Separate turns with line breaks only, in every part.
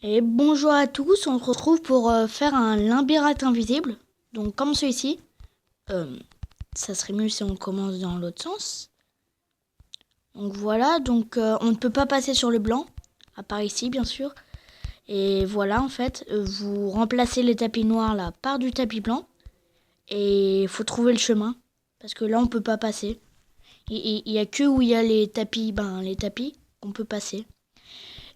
Et bonjour à tous, on se retrouve pour faire un labyrinthe invisible. Donc comme celui-ci, ça serait mieux si on commence dans l'autre sens. Donc voilà, on ne peut pas passer sur le blanc, à part ici bien sûr. Et voilà en fait, vous remplacez les tapis noirs là par du tapis blanc. Et il faut trouver le chemin, parce que là on peut pas passer. Il y a que où il y a les tapis qu'on peut passer.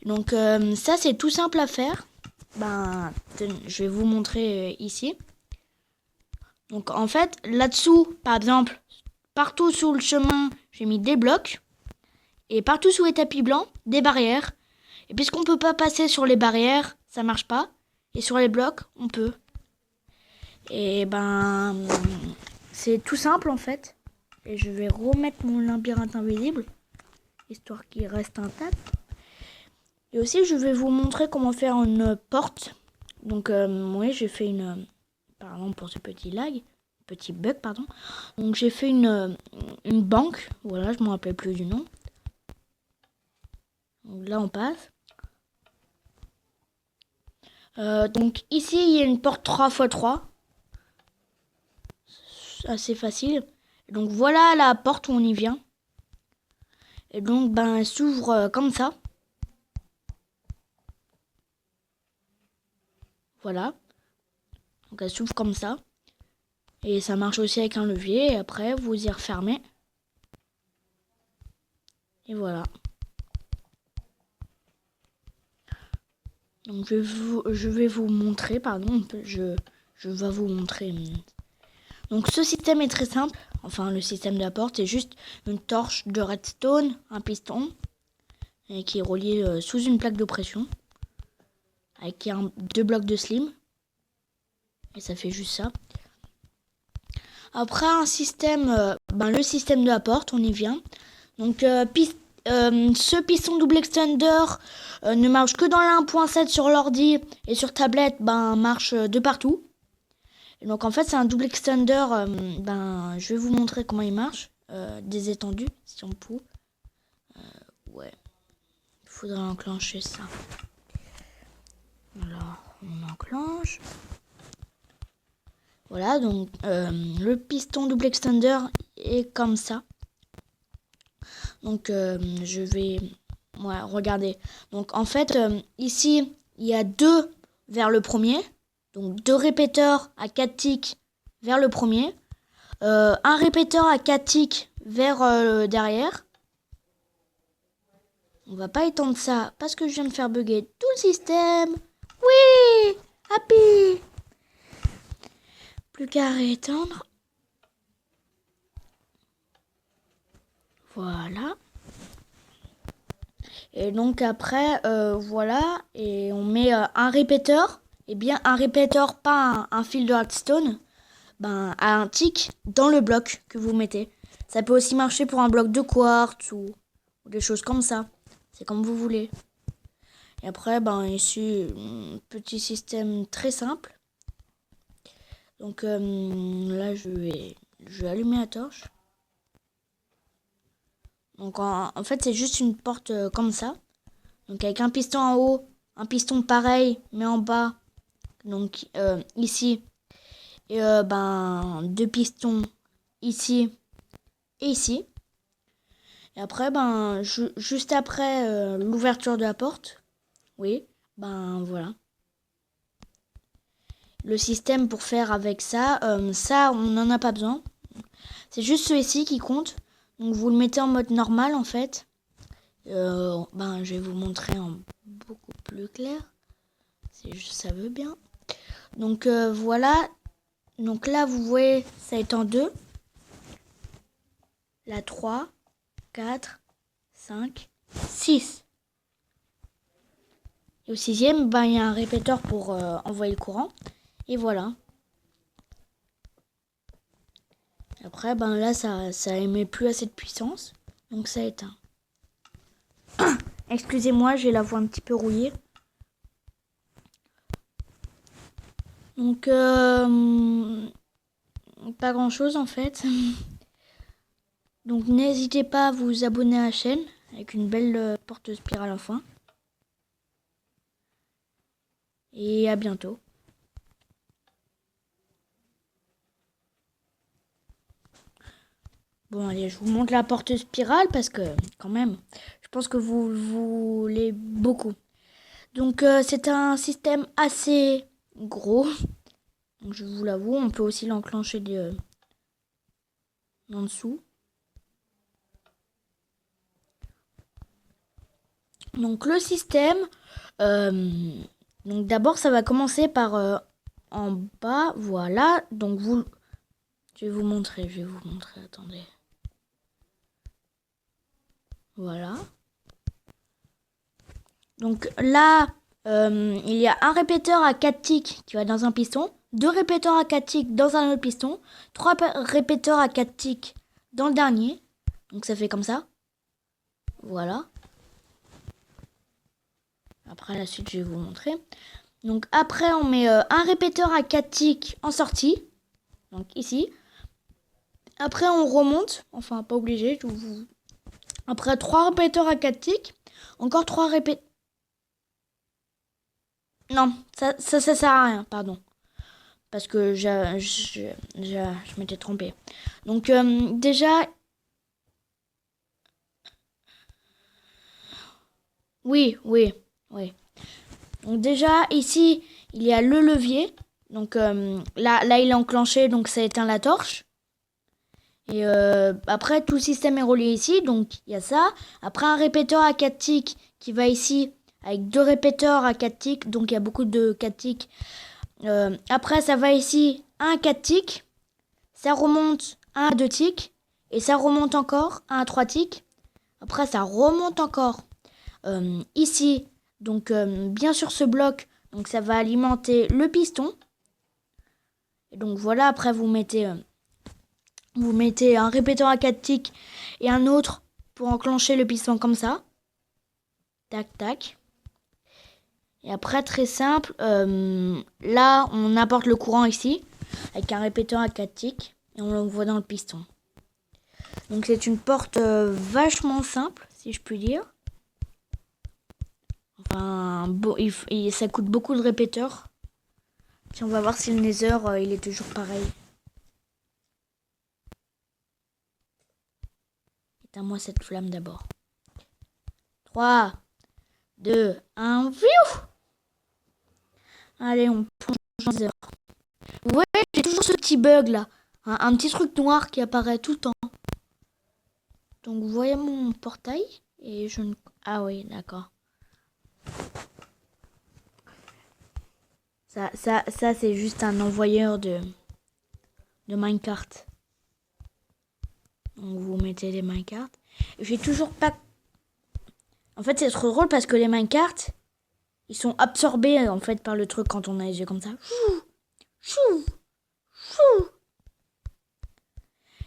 Donc ça c'est tout simple à faire. Je vais vous montrer ici. Donc en fait, là-dessous, par exemple, partout sur le chemin, j'ai mis des blocs. Et partout sous les tapis blancs, des barrières. Et puisqu'on peut pas passer sur les barrières, ça marche pas. Et sur les blocs, on peut. Et c'est tout simple en fait. Et je vais remettre mon labyrinthe invisible, histoire qu'il reste intact. Et aussi, je vais vous montrer comment faire une porte. Donc, oui, j'ai fait pardon pour ce petit bug, pardon. Donc, j'ai fait une banque. Voilà, je ne me rappelle plus du nom. Donc, là, on passe. Donc, ici, il y a une porte 3x3. Assez facile. Donc, voilà la porte où on y vient. Et donc, elle s'ouvre comme ça. Voilà. Donc, elle s'ouvre comme ça. Et ça marche aussi avec un levier. Et après, vous y refermez. Et voilà. Donc je vais vous montrer, pardon, je vais vous montrer. Donc ce système est très simple. Enfin, le système de la porte, c'est juste une torche de redstone, un piston, et qui est relié sous une plaque de pression, avec deux blocs de slim. Et ça fait juste ça. Après un système, le système de la porte, on y vient. Donc ce piston double extender ne marche que dans la 1.7 sur l'ordi et sur tablette, marche de partout. Et donc en fait c'est un double extender, je vais vous montrer comment il marche, des étendues si on peut. Ouais, il faudrait enclencher ça. Alors on enclenche. Voilà, donc le piston double extender est comme ça. Donc je vais... Ouais, regardez. Donc en fait, ici, il y a deux vers le premier. Donc deux répéteurs à 4 ticks vers le premier. Un répéteur à 4 ticks vers derrière. On va pas étendre ça parce que je viens de faire bugger tout le système. Oui, happy. Plus qu'à réétendre. Voilà. Et donc après, voilà, et on met un répéteur, et bien un répéteur, pas un fil de redstone, à un tick dans le bloc que vous mettez. Ça peut aussi marcher pour un bloc de quartz ou des choses comme ça. C'est comme vous voulez. Et après, ici, petit système très simple. Donc là, je vais allumer la torche. Donc en fait, c'est juste une porte comme ça. Donc avec un piston en haut, un piston pareil, mais en bas. Donc ici. Et deux pistons ici et ici. Et après, juste après l'ouverture de la porte. Oui, voilà. Le système pour faire avec ça, ça, on n'en a pas besoin. C'est juste celui-ci qui compte. Donc vous le mettez en mode normal en fait. Je vais vous montrer en beaucoup plus clair. Si ça veut bien. Donc voilà. Donc là, vous voyez, ça est en 2. La 3, 4, 5, 6. Et au sixième, il y a un répéteur pour envoyer le courant. Et voilà. Après, là, ça émet plus assez de puissance. Donc ça éteint. Excusez-moi, j'ai la voix un petit peu rouillée. Donc, pas grand-chose en fait. Donc n'hésitez pas à vous abonner à la chaîne avec une belle porte spirale enfin. Et à bientôt. Bon, allez, je vous montre la porte spirale parce que, quand même, je pense que vous voulez beaucoup. Donc, c'est un système assez gros. Donc, je vous l'avoue, on peut aussi l'enclencher en dessous. Donc, le système, donc d'abord, ça va commencer par en bas, voilà. Donc, je vais vous montrer, attendez. Voilà. Donc là, il y a un répéteur à 4 tics qui va dans un piston, 2 répéteurs à 4 tics dans un autre piston, 3 répéteurs à 4 tics dans le dernier. Donc ça fait comme ça. Voilà. Après la suite, je vais vous montrer. Donc après, on met un répéteur à 4 tics en sortie. Donc ici. Après, on remonte. Enfin, pas obligé. Après, 3 répéteurs à 4 tics. Encore 3 répéteurs. Non, ça sert à rien, pardon. Parce que je m'étais trompée. Donc déjà... Oui. Donc déjà, ici, il y a le levier. Donc là, il est enclenché, donc ça éteint la torche. Et après, tout le système est relié ici. Donc il y a ça. Après, un répéteur à 4 tics qui va ici avec 2 répéteurs à 4 tics. Donc il y a beaucoup de 4 tics. Après, ça va ici, un 4 tics. Ça remonte à 2 tics. Et ça remonte encore à 3 tics. Après, ça remonte encore ici. Donc, bien sûr, ce bloc, donc ça va alimenter le piston. Et donc, voilà, après, vous mettez un répéteur à 4 tics et un autre pour enclencher le piston comme ça. Tac, tac. Et après, très simple, là, on apporte le courant ici, avec un répéteur à 4 tics, et on l'envoie dans le piston. Donc, c'est une porte vachement simple, si je puis dire. Enfin, ça coûte beaucoup de répéteurs. Tiens, on va voir si le Nether, il est toujours pareil. Éteins-moi cette flamme d'abord. 3, 2, 1, viou! Allez, on plonge dans Nether. Vous voyez, j'ai toujours ce petit bug là. Un petit truc noir qui apparaît tout le temps. Donc, vous voyez mon portail. Et je ne... Ah oui, d'accord. Ça c'est juste un envoyeur de minecart. Donc vous mettez les minecarts. J'ai toujours pas... En fait c'est trop drôle parce que les minecarts, ils sont absorbés en fait par le truc quand on a les yeux comme ça. Chou.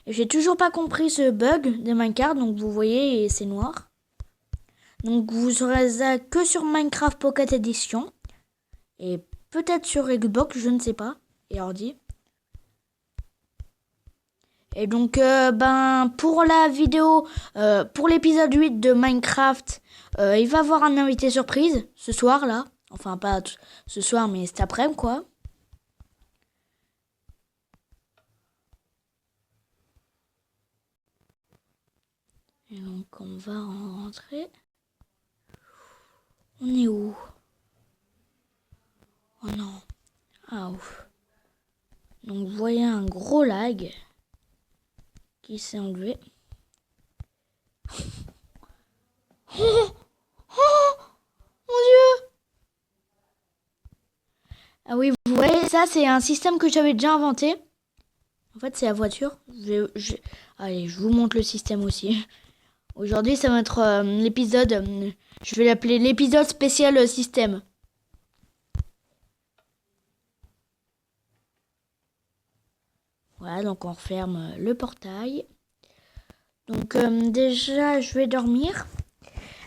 Et j'ai toujours pas compris ce bug des minecarts. Donc vous voyez, c'est noir. Donc vous aurez ça que sur Minecraft Pocket Edition. Et peut-être sur Xbox, je ne sais pas. Et ordi. Et donc, pour la vidéo, pour l'épisode 8 de Minecraft, il va y avoir un invité surprise ce soir, là. Enfin, pas ce soir, mais cet après-midi, quoi. Et donc, on va rentrer. On est où? Oh non. Ah, ouf. Donc, vous voyez un gros lag qui s'est enlevé. Oh mon Dieu! Ah oui, vous voyez, ça, c'est un système que j'avais déjà inventé. En fait, c'est la voiture. Allez, je vous montre le système aussi. Aujourd'hui, ça va être l'épisode... je vais l'appeler l'épisode spécial système. Voilà, donc on referme le portail. Donc déjà, je vais dormir.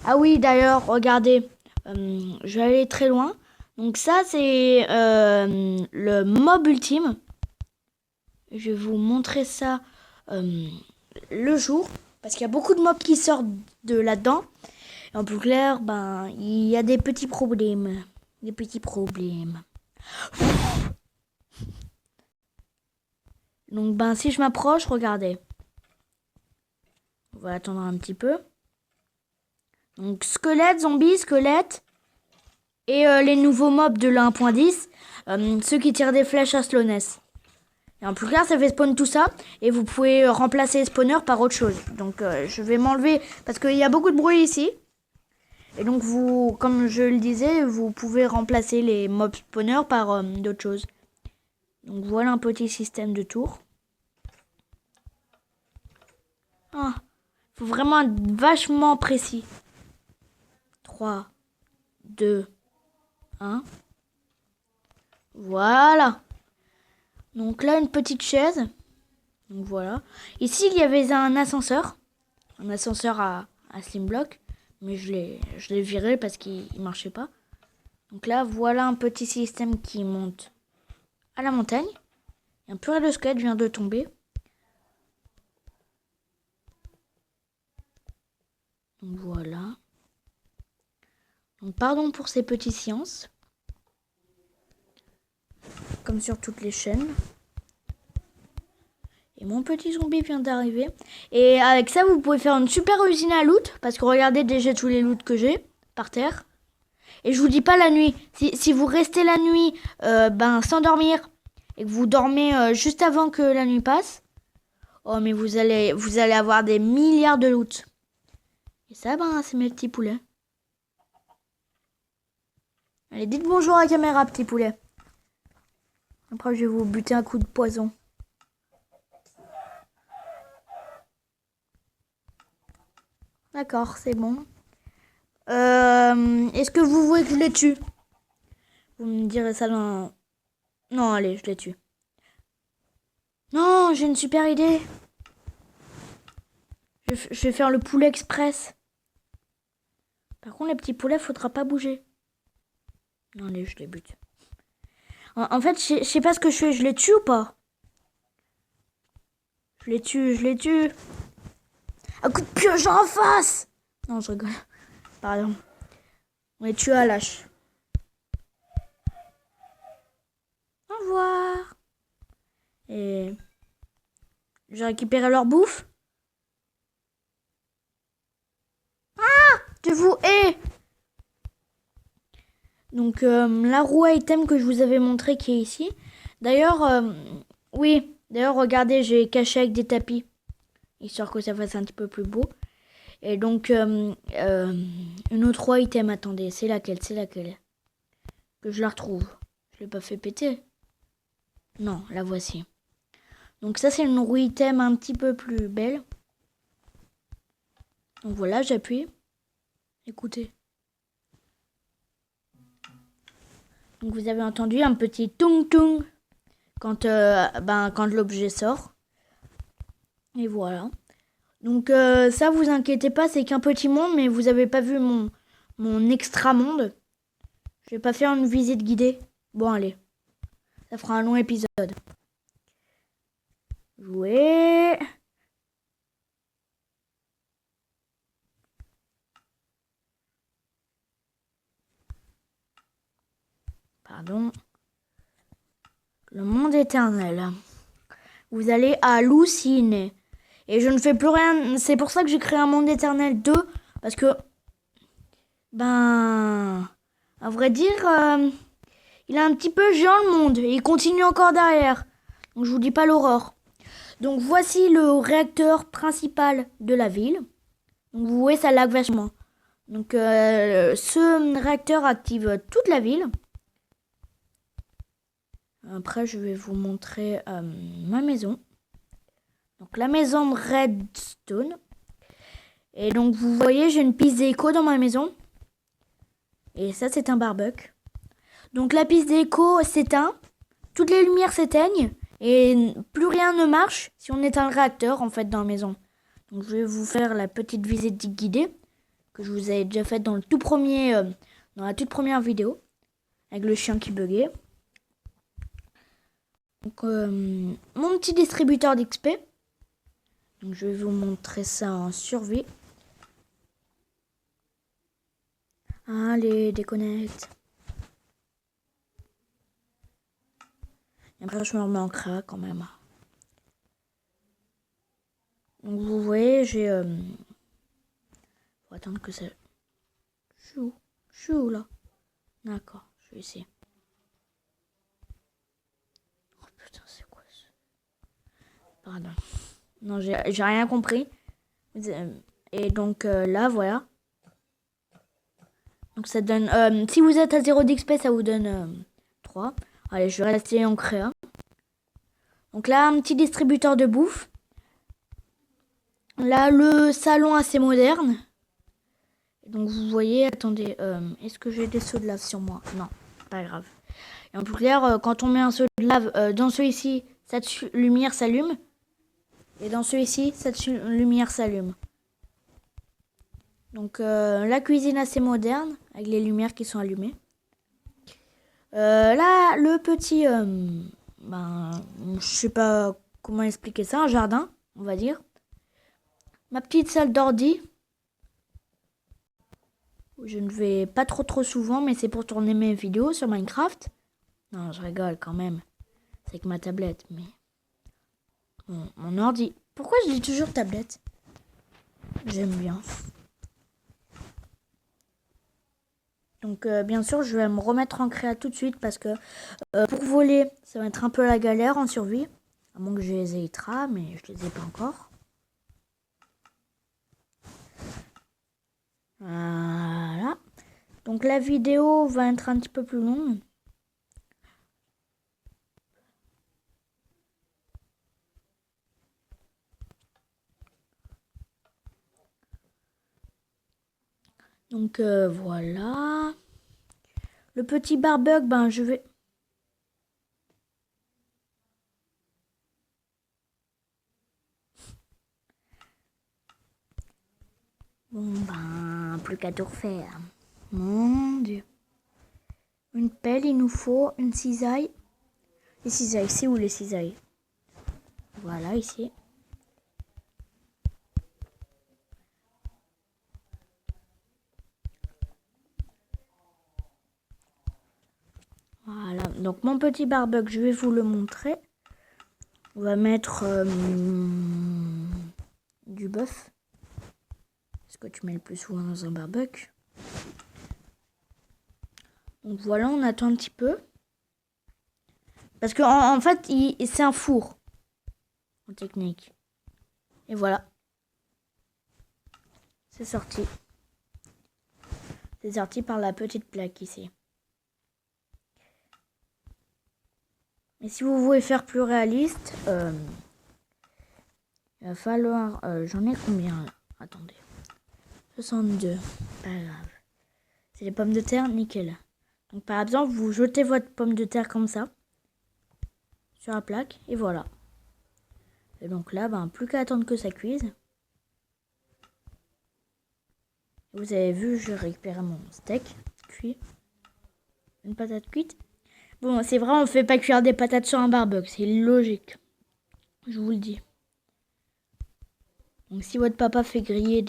Ah oui, d'ailleurs, regardez. Je vais aller très loin. Donc ça, c'est le mob ultime. Je vais vous montrer ça le jour. Parce qu'il y a beaucoup de mobs qui sortent de là-dedans. Et en plus clair, il y a des petits problèmes. Des petits problèmes. Donc, ben, si je m'approche, regardez. On va attendre un petit peu. Donc, squelette, zombie, squelette. Et les nouveaux mobs de la 1.10. Ceux qui tirent des flèches à slowness. Et en plus clair, ça fait spawn tout ça. Et vous pouvez remplacer les spawners par autre chose. Donc, je vais m'enlever parce qu'il y a beaucoup de bruit ici. Et donc, vous, comme je le disais, vous pouvez remplacer les mobs spawners par d'autres choses. Donc, voilà un petit système de tours. Ah, faut vraiment être vachement précis. 3, 2, 1. Voilà. Donc là, une petite chaise. Donc voilà. Ici, il y avait un ascenseur. Un ascenseur à Slimblock. Mais je l'ai viré parce qu'il ne marchait pas. Donc là, voilà un petit système qui monte à la montagne. Un purée de squelette vient de tomber. Donc voilà. Donc pardon pour ces petites sciences. Comme sur toutes les chaînes. Et mon petit zombie vient d'arriver. Et avec ça, vous pouvez faire une super usine à loot. Parce que regardez déjà tous les loots que j'ai par terre. Et je vous dis pas la nuit. Si vous restez la nuit sans dormir. Et que vous dormez juste avant que la nuit passe. Oh mais vous allez avoir des milliards de loot. Et ça, c'est mes petits poulets. Allez, dites bonjour à la caméra, petit poulet. Après, je vais vous buter un coup de poison. D'accord, c'est bon. Est-ce que vous voulez que je les tue? Vous me direz ça dans... Non, allez, je les tue. Non, j'ai une super idée. Je vais faire le poulet express. Par contre, les petits poulets, faudra pas bouger. Non, allez, je les bute. En fait, je sais pas ce que je fais. Je les tue ou pas? Je les tue. Un coup de pioche en face! Non, je rigole. Pardon. On les tue à l'âche. Au revoir. Et... j'ai récupéré leur bouffe. Ah! Je vous hais! Donc, la roue à item que je vous avais montré qui est ici. D'ailleurs, oui. D'ailleurs, regardez, j'ai caché avec des tapis. Histoire que ça fasse un petit peu plus beau. Et donc, une autre roue item, attendez, c'est laquelle? Que je la retrouve. Je l'ai pas fait péter. Non, la voici. Donc ça, c'est une roue item un petit peu plus belle. Donc voilà, j'appuie. Écoutez. Donc vous avez entendu un petit tung tung quand l'objet sort. Et voilà. Donc ça, vous inquiétez pas, c'est qu'un petit monde, mais vous avez pas vu mon extra monde. Je vais pas faire une visite guidée. Bon, allez. Ça fera un long épisode. Jouer. Pardon. Le monde éternel. Vous allez halluciner. Et je ne fais plus rien. C'est pour ça que j'ai créé un monde éternel 2. Parce que... à vrai dire... il est un petit peu géant le monde. Et il continue encore derrière. Donc je vous dis pas l'horreur. Donc voici le réacteur principal de la ville. Donc vous voyez, ça lag vachement. Donc ce réacteur active toute la ville. Après, je vais vous montrer ma maison. Donc la maison de Redstone. Et donc vous voyez, j'ai une piste d'écho dans ma maison. Et ça, c'est un barbecue. Donc la piste d'écho s'éteint. Toutes les lumières s'éteignent. Et plus rien ne marche si on éteint le réacteur, en fait, dans la maison. Donc je vais vous faire la petite visite guidée. Que je vous ai déjà faite dans le tout premier... dans la toute première vidéo. Avec le chien qui buguait. Donc mon petit distributeur d'XP. Donc je vais vous montrer ça en survie. Allez, déconnecte. Et après, je me remets en créa quand même. Donc, vous voyez, j'ai... Faut attendre que ça... Je suis où? Je suis où, là? D'accord, je suis ici. Oh putain, c'est quoi ça? Pardon. Non, j'ai rien compris. Et donc, là, voilà. Donc, ça donne... si vous êtes à 0 d'XP, ça vous donne 3. Allez, je vais rester en créa. Donc là, un petit distributeur de bouffe. Là, le salon assez moderne. Donc vous voyez, attendez, est-ce que j'ai des seaux de lave sur moi? Non, pas grave. Et en plus clair, quand on met un seau de lave dans celui-ci, cette lumière s'allume. Et dans celui-ci, cette lumière s'allume. Donc la cuisine assez moderne, avec les lumières qui sont allumées. Là, le petit, je sais pas comment expliquer ça, un jardin, on va dire. Ma petite salle d'ordi. Je ne vais pas trop souvent, mais c'est pour tourner mes vidéos sur Minecraft. Non, je rigole quand même. C'est avec ma tablette, mais... Mon ordi. Pourquoi je dis toujours tablette? J'aime bien. Donc, bien sûr, je vais me remettre en créa tout de suite parce que pour voler, ça va être un peu la galère en survie. À moins que j'ai les élytras, mais je les ai pas encore. Voilà. Donc, la vidéo va être un petit peu plus longue. Donc, voilà. Le petit barbug, je vais... Bon, plus qu'à tout refaire. Mon Dieu. Une pelle, il nous faut une cisaille. Les cisailles, c'est où les cisailles? Voilà, ici. Voilà, donc mon petit barbecue, je vais vous le montrer. On va mettre du bœuf. Ce que tu mets le plus souvent dans un barbecue. Donc voilà, on attend un petit peu. Parce que en fait, c'est un four. En technique. Et voilà. C'est sorti. C'est sorti par la petite plaque ici. Et si vous voulez faire plus réaliste, il va falloir... j'en ai combien? Attendez. 62. Pas grave. C'est les pommes de terre, nickel. Donc par exemple, vous jetez votre pomme de terre comme ça. Sur la plaque. Et voilà. Et donc là, plus qu'à attendre que ça cuise. Vous avez vu, je récupère mon steak cuit. Une patate cuite. Bon, c'est vrai, on ne fait pas cuire des patates sur un barbecue. C'est logique. Je vous le dis. Donc si votre papa fait griller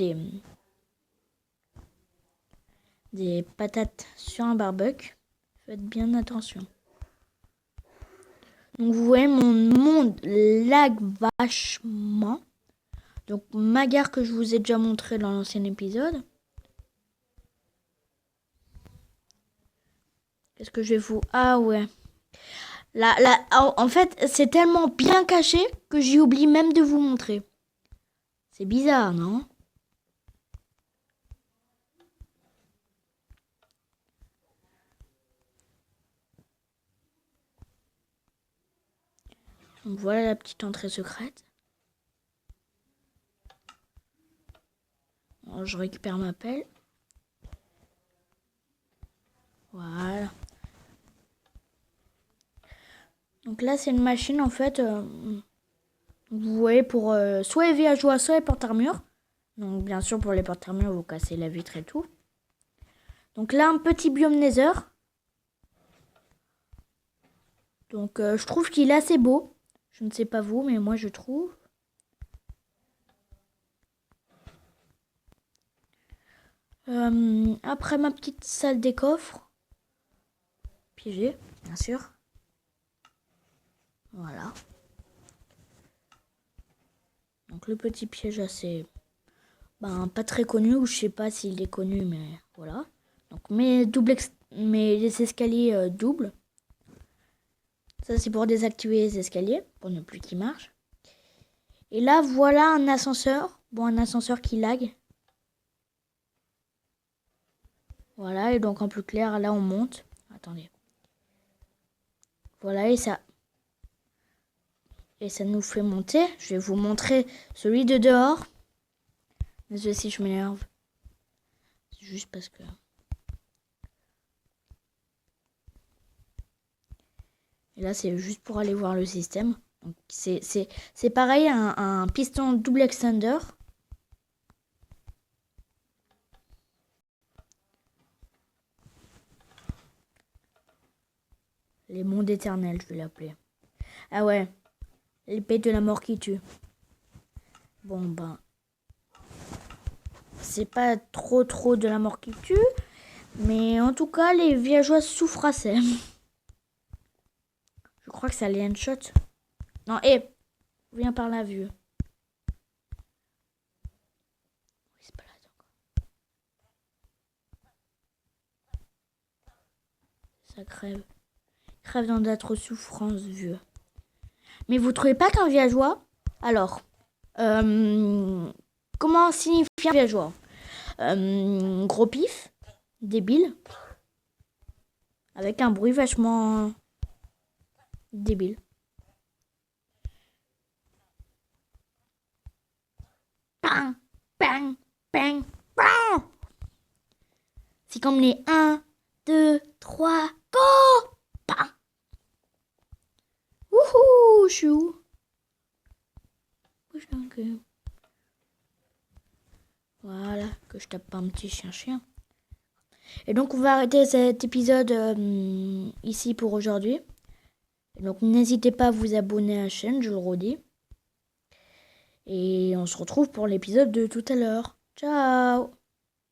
des patates sur un barbecue, faites bien attention. Donc vous voyez, mon monde lag vachement. Donc ma gare que je vous ai déjà montré dans l'ancien épisode. Qu'est-ce que je vais vous... Ah ouais. En fait, c'est tellement bien caché que j'ai oublié même de vous montrer. C'est bizarre, non? Donc voilà la petite entrée secrète. Alors, je récupère ma pelle. Voilà. Donc là, c'est une machine, en fait. Vous voyez, pour soit les villageois, soit les porte-armures. Donc bien sûr, pour les porte-armures, vous cassez la vitre et tout. Donc là, un petit biome Nether. Donc je trouve qu'il est assez beau. Je ne sais pas vous, mais moi je trouve. Après ma petite salle des coffres. Piégée, bien sûr. Voilà. Donc le petit piège assez... pas très connu, ou je sais pas s'il est connu, mais voilà. Donc mes les escaliers doubles. Ça c'est pour désactiver les escaliers, pour ne plus qu'ils marchent. Et là voilà un ascenseur. Bon, un ascenseur qui lag. Voilà, et donc en plus clair, là on monte. Attendez. Voilà, et ça nous fait monter. Je vais vous montrer celui de dehors. Désolé si je m'énerve. C'est juste parce que... Et là, c'est juste pour aller voir le système. Donc, c'est pareil, un piston double extender. Les mondes éternels, je vais l'appeler. Ah ouais, l'épée de la mort qui tue. Bon, c'est pas trop de la mort qui tue. Mais en tout cas, les villageois souffrent assez. Je crois que ça les one-shot. Non, viens par là, vieux. Oui, c'est pas là, encore. Ça crève. Crève dans d'autres souffrances, vieux. Mais vous trouvez pas qu'un villageois... Alors, comment signifie un villageois? Gros pif, débile, avec un bruit vachement débile. Bang, bang, bang, bang. C'est comme les 1, 2, 3, go! Bang. Wouhou, je suis où? Voilà, que je tape pas un petit chien. Et donc on va arrêter cet épisode ici pour aujourd'hui. Donc n'hésitez pas à vous abonner à la chaîne, je le redis. Et on se retrouve pour l'épisode de tout à l'heure. Ciao!